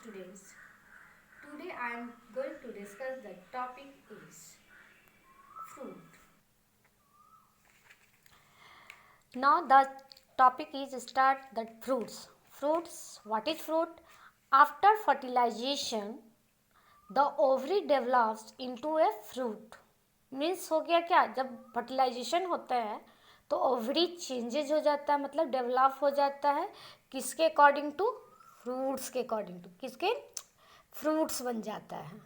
students. Today I am going to discuss the topic is fruit. Now the topic is start that fruits. Fruits, what is fruit? After fertilization, the ovary develops into a fruit. Means हो गया क्या, जब fertilisation होता है तो ovary changes हो जाता है, मतलब डेवलप हो जाता है किसके अकॉर्डिंग टू, फ्रूट्स के अकॉर्डिंग टू, किसके, फ्रूट्स बन जाता है।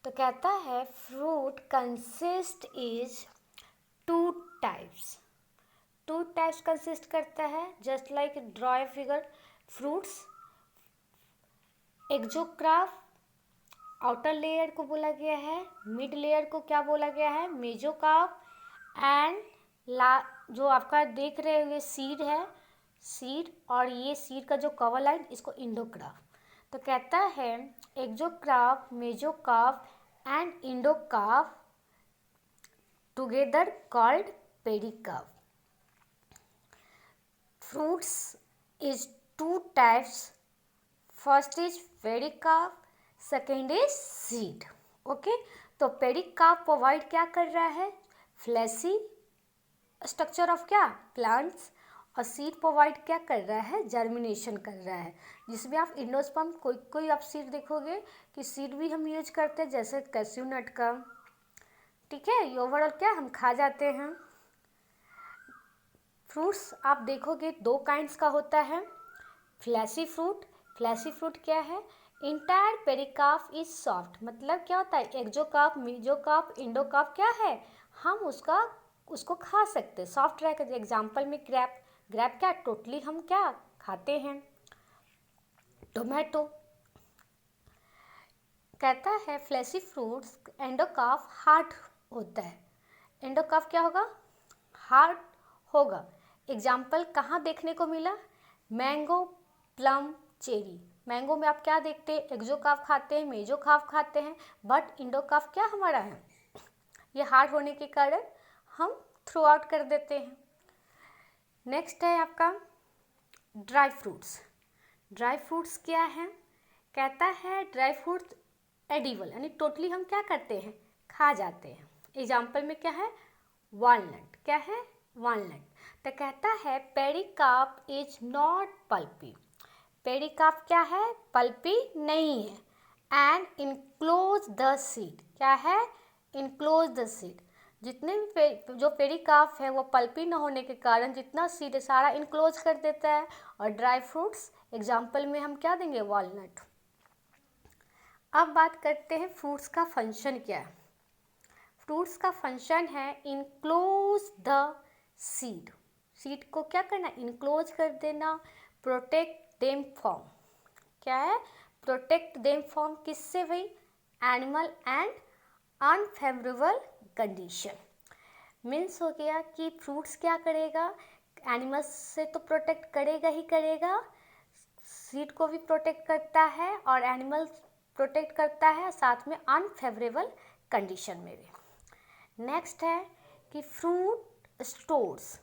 तो कहता है fruit consist is two types, two types consist करता है। Just like draw a figure, fruits एक्जोक्राफ outer layer को बोला गया है, मिड लेयर को क्या बोला गया है, मेजोकार्प, एंड जो आपका देख रहे हो ये सीड है, सीड, और ये सीड का जो कवर लाइन इसको इंडोक्राफ। तो कहता है exocarp, mesocarp and endocarp together called pericarp. Fruits is two types, first is pericarp, second is seed. Okay, तो पेरिकार्प प्रोवाइड क्या कर रहा है, फ्लैसी स्ट्रक्चर ऑफ क्या, प्लांट्स, और सीड प्रोवाइड क्या कर रहा है, जर्मिनेशन कर रहा है, जिसमें आप इंडोस्पर्म कोई आप सीड देखोगे कि सीड भी हम यूज करते हैं, जैसे कैस्यू नट का, ठीक है, ये ओवरऑल क्या हम खा जाते हैं। फ्रूट्स आप देखोगे दो काइंड्स का होता है, फ्लैसी फ्रूट, फ्लैसी फ्रूट क्या है, इंटायर पेरिकार्प इज सॉफ्ट, मतलब क्या होता है, एक्जोकार्प, मेजोकार्प, इंडोकार्प क्या है, हम उसको खा सकते हैं, सॉफ्ट रहेगा। एग्जाम्पल में ग्रेप, ग्रेप क्या टोटली हम क्या खाते हैं, टोमेटो। कहता है फ्लैशी फ्रूट्स एंडोकार्प हार्ड होता है, एंडोकार्प क्या होगा, हार्ड होगा। एग्जाम्पल कहाँ देखने को मिला, मैंगो, प्लम, चेरी। मैंगो में आप क्या देखते हैं, एक्जोकार्प खाते हैं, मेजोकार्प खाते हैं, बट इंडोकार्प क्या हमारा है, ये हार्ड होने के कारण हम थ्रू आउट कर देते हैं। नेक्स्ट है आपका ड्राई फ्रूट्स। ड्राई फ्रूट्स क्या है, कहता है ड्राई फ्रूट्स एडिबल, यानी टोटली हम क्या करते हैं, खा जाते हैं। एग्जाम्पल में क्या है, वालनट, क्या है, वालनट। तो कहता है pericarp is not pulpy, pericarp क्या है, पल्पी नहीं है, एंड इनक्लोज द सीड, क्या है, इनक्लोज द सीड। जितने भी जो पेरिकार्प है वो पल्पी न होने के कारण जितना सीड है सारा इनक्लोज कर देता है। और ड्राई फ्रूट्स एग्जाम्पल में हम क्या देंगे, वॉलनट। अब बात करते हैं फ्रूट्स का फंक्शन क्या है। फ्रूट्स का फंक्शन है इनक्लोज द सीड, सीड को क्या करना, इनक्लोज कर देना, प्रोटेक्ट देम फ्रॉम, क्या है, प्रोटेक्ट देम फ्रॉम किससे भाई, animal and unfavourable condition. Means हो गया कि फ्रूट्स क्या करेगा, एनिमल्स से तो प्रोटेक्ट करेगा ही करेगा, सीड को भी प्रोटेक्ट करता है और एनिमल्स प्रोटेक्ट करता है, साथ में अनफेवरेबल कंडीशन में भी। नेक्स्ट है कि fruit stores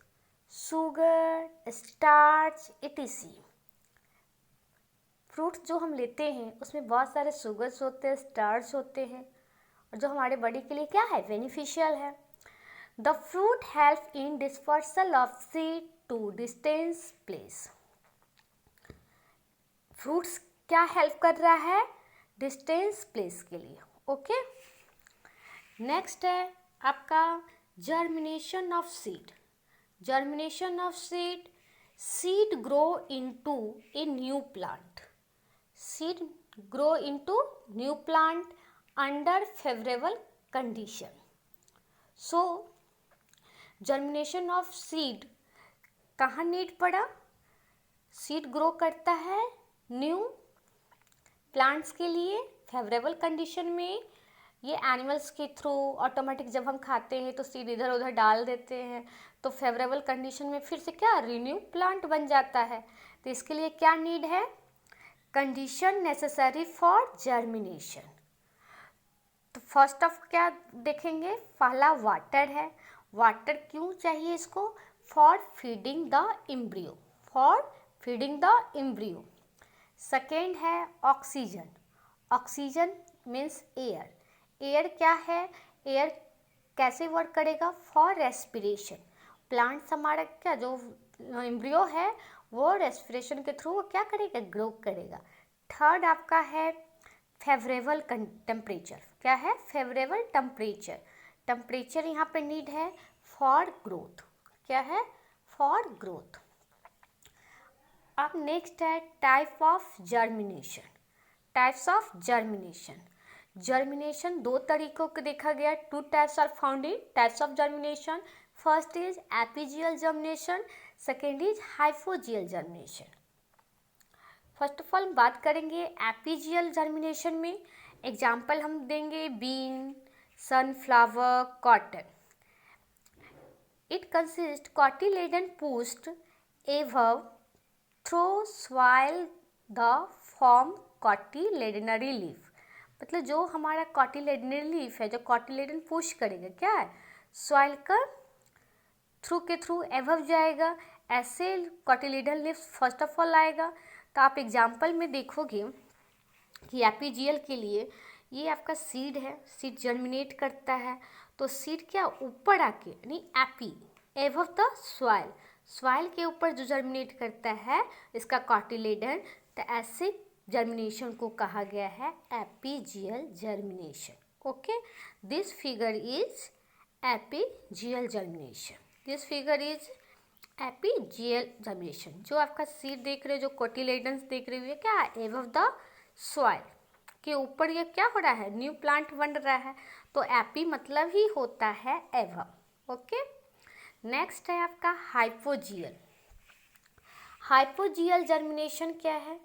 sugar, starch, etc.. Fruits जो हम लेते हैं उसमें बहुत सारे शुगर्स होते हैं, स्टार्च होते हैं, और जो हमारे बॉडी के लिए क्या है, बेनिफिशियल है। The fruit help in dispersal of seed to distance place. Fruits क्या हेल्प कर रहा है, डिस्टेंस प्लेस के लिए। ओके, नेक्स्ट है आपका germination of seed. Germination of seed, seed grow into a new plant, seed grow into new plant under favourable condition. So germination of seed कहाँ need पड़ा, सीड ग्रो करता है new plants के लिए favourable condition में। ये animals के through automatic जब हम खाते हैं तो सीड इधर उधर डाल देते हैं, तो फेवरेबल कंडीशन में फिर से क्या, रिन्यू प्लांट बन जाता है। तो इसके लिए क्या नीड है, कंडीशन नेसेसरी फॉर जर्मिनेशन। तो फर्स्ट ऑफ क्या देखेंगे, पहला वाटर है, वाटर क्यों चाहिए इसको, for feeding the embryo, for feeding the embryo. Second है oxygen, oxygen means air. Air क्या है, एयर कैसे वर्क करेगा, फॉर रेस्पिरेशन। प्लांट्स हमारा क्या जो एम्ब्रियो है वो रेस्पिरेशन के थ्रू वो क्या करेगा, ग्रो करेगा। थर्ड आपका है फेवरेबल टेम्परेचर। क्या है, फेवरेबल टेम्परेचर। टेम्परेचर यहाँ पे नीड है फॉर ग्रोथ। क्या है, फॉर ग्रोथ। अब नेक्स्ट है type of germination. Types of germination. Germination दो तरीकों को देखा गया, two types are found in types of germination. First is epigeal germination, second is hypogeal germination. First of all बात करेंगे एपिजियल जर्मिनेशन में। एग्जाम्पल हम देंगे bean, sunflower, cotton. It consist cotyledon pushed above through soil the form cotyledonary leaf। मतलब जो हमारा cotyledonary leaf है, जो cotyledon पुश करेगा क्या है, सॉइल का थ्रू के थ्रू एवव जाएगा, ऐसे cotyledonary leaf first of all आएगा। तो आप एग्जाम्पल में देखोगे कि एपीजियल के लिए ये आपका सीड है, सीड जर्मिनेट करता है, तो सीड क्या ऊपर आके यानी AP above the soil, soil के ऊपर जो जर्मिनेट करता है इसका कॉटिलेडन, तो ऐसे जर्मिनेशन को कहा गया है epigeal germination. Okay, this figure is epigeal germination. This figure is epigeal germination. जो आपका सीड देख रहे हो, जो कोटिलेडन्स देख रहे हो, क्या है एबव द सॉइल के ऊपर ये क्या हो रहा है, न्यू प्लांट बन रहा है, तो एपी मतलब ही होता है एबव। ओके, नेक्स्ट है आपका हाइपोजियल। हाइपोजियल जर्मिनेशन क्या है,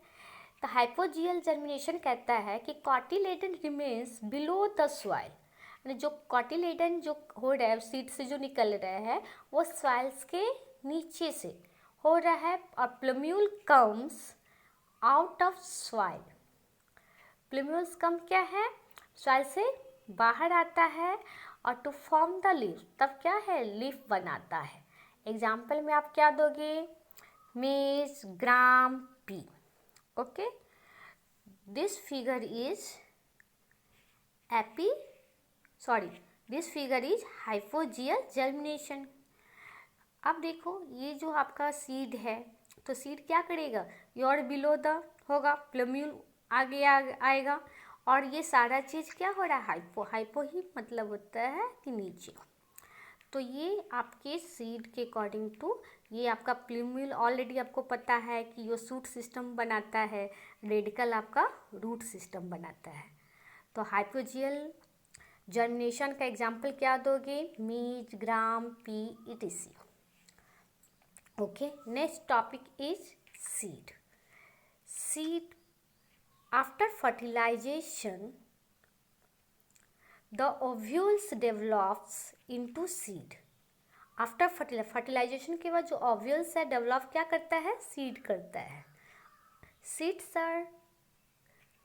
तो हाइपोजियल जर्मिनेशन कहता है कि cotyledon remains below the soil. जो कॉटिलेडन जो हो रहा है सीड से जो निकल रहा है वो सॉइल्स के नीचे से हो रहा है, और plumule comes out of soil. Plumules come क्या है, सॉइल से बाहर आता है, और टू फॉर्म द लीफ, तब क्या है लीफ बनाता है। एग्जाम्पल में आप क्या दोगे, maize, gram, pea. Okay, this figure is this figure is hypogeal germination. अब देखो ये जो आपका सीड है, तो सीड क्या करेगा, योर बिलो द होगा, प्लम्यूल आगे आएगा, और ये सारा चीज़ क्या हो रहा है, हाइपो। हाइपो ही मतलब होता है कि नीचे। तो ये आपके सीड के अकॉर्डिंग टू ये आपका प्लम्यूल ऑलरेडी आपको पता है कि ये शूट सिस्टम बनाता है, रेडिकल आपका रूट सिस्टम बनाता है। तो हाइपोजियल जर्मिनेशन का एग्जाम्पल क्या दोगे, maize, gram, pea, etc। Okay, next topic is seed. Seed after fertilization the ovules develops into seed। After fertilization के बाद जो ओव्यूल्स है डेवलप क्या करता है, सीड करता है। Seeds are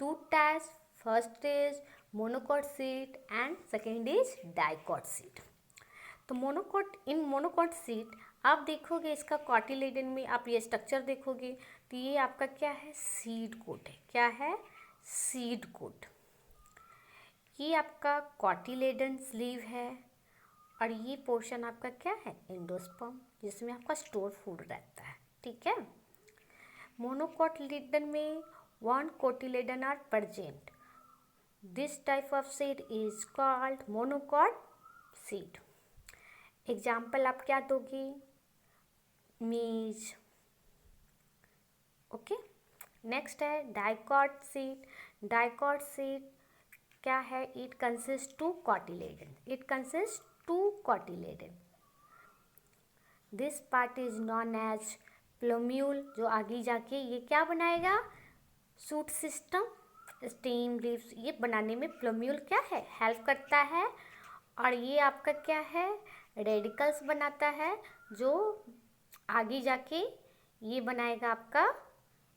two types, first is monocot seed and second is dicot seed. तो मोनोकॉट सीड आप देखोगे इसका कॉटिलेडन में आप ये स्ट्रक्चर देखोगे, तो ये आपका क्या है, सीड कोट है। क्या है, सीड कोट। ये आपका कॉटिलेडन स्लीव है, और ये पोर्शन आपका क्या है, एंडोस्पर्म, जिसमें आपका स्टोर फूड रहता है। ठीक है, मोनोकॉटिलेडन में one cotyledon are present. This type of seed is called monocot seed. Example आप क्या दोगे, मेज। ओके, नेक्स्ट है डाइकॉट सीड। डाइकॉट सीड क्या है, it consist two cotyledon. It consist two cotyledon. This part is known as plumule. जो आगे जाके ये क्या बनाएगा, शूट सिस्टम, स्टेम, लीव्स, ये बनाने में प्लम्यूल क्या है, हेल्प करता है। और ये आपका क्या है, रेडिकल्स बनाता है, जो आगे जाके ये बनाएगा आपका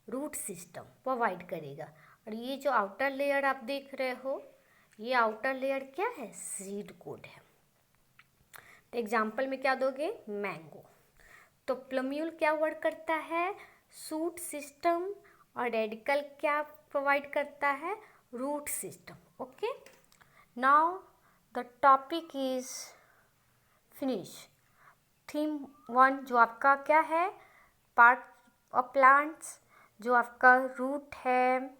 रूट सिस्टम प्रोवाइड करेगा। और ये जो आउटर लेयर आप देख रहे हो, ये आउटर लेयर क्या है, सीड कोट है। तो एग्जाम्पल में क्या दोगे, मैंगो। तो प्लम्यूल क्या वर्क करता है, शूट सिस्टम, और रेडिकल क्या प्रोवाइड करता है, root system. Okay, now the topic is finish. Theme 1 जो आपका क्या है, पार्ट ऑफ प्लांट्स, जो आपका रूट है,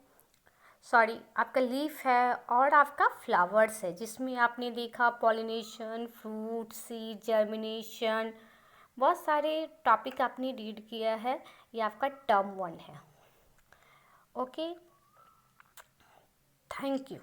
सॉरी आपका लीफ है और आपका फ्लावर्स है, जिसमें आपने देखा पॉलिनेशन, फ्रूट, सीड, जर्मिनेशन, बहुत सारे टॉपिक आपने रीड किया है. ये आपका टर्म 1 है. Okay, thank you.